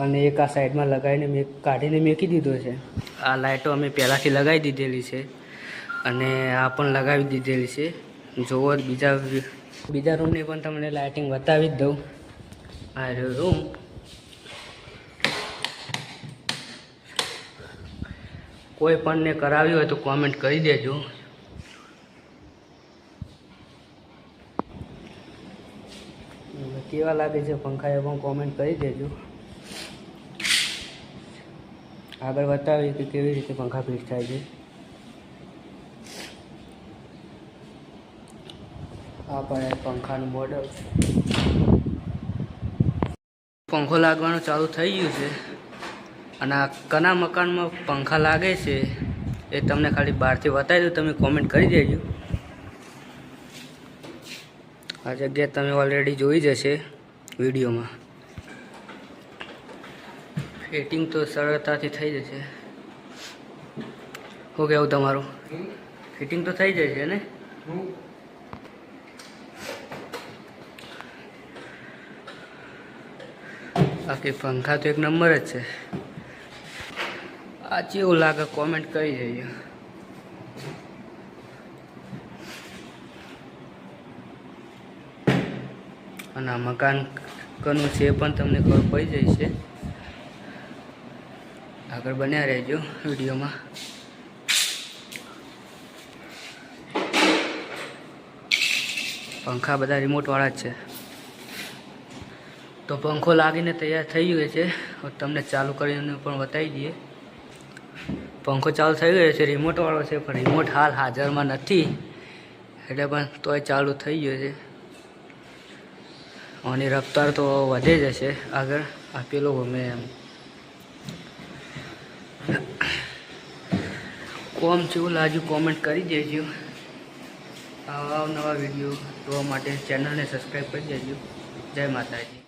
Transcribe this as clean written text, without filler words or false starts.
અને એક આ સાઈડમાં લગાવીને મેં કાઢીને મૂકી દીધો છે. આ લાઇટો અમે પહેલાંથી લગાવી દીધેલી છે અને આ પણ લગાવી દીધેલી છે. જોવો બીજા રૂમની પણ તમને લાઇટિંગ બતાવી જ દઉં. આ રૂમ કોઈ પણને કરાવી હોય તો કોમેન્ટ કરી દેજો. કેવા લાગે છે પંખા એ પણ કોમેન્ટ કરી દેજો. આગળ બતાવીએ કે કેવી રીતે પંખા ફિટ થાય છે. આ પણ પંખાનું મોડલ છે. પંખો લાગવાનું ચાલુ થઈ ગયું છે અને આ કના મકાનમાં પંખા લાગે છે એ તમને ખાલી બહારથી બતાવી દઉં. તમે કોમેન્ટ કરી દેજો. આ જગ્યા તમે ઓલરેડી જોઈ જશે વિડીયોમાં. ફિટિંગ તો સરળતાથી થઈ જશે. શું કહેવું તમારું? ફિટિંગ તો થઈ જશે ને? બાકી પંખા તો એક નંબર જ છે. આ કેવું લાગે કોમેન્ટ કરી દેજો. અને આ મકાન કનું છે પણ તમને ખબર પડી જશે. આગળ બન્યા રહેજો વિડીયોમાં. પંખા બધા રિમોટવાળા જ છે. તો પંખો લાગીને તૈયાર થઈ ગયો છે. તમને ચાલુ કરીને પણ બતાવી દઈએ. પંખો ચાલુ થઈ ગયો છે. રિમોટવાળો છે પણ રિમોટ હાલ હાજરમાં નથી એટલે પણ તોય ચાલુ થઈ ગયો છે. આની રફતાર તો વધે જ હશે આગળ. આ પેલો ગમે એમ કોમ જેવું લાગ્યું કોમેન્ટ કરી દેજો. આવા નવા વિડીયો જોવા માટે ચેનલને સબસ્ક્રાઈબ કરી દેજો. જય માતાજી.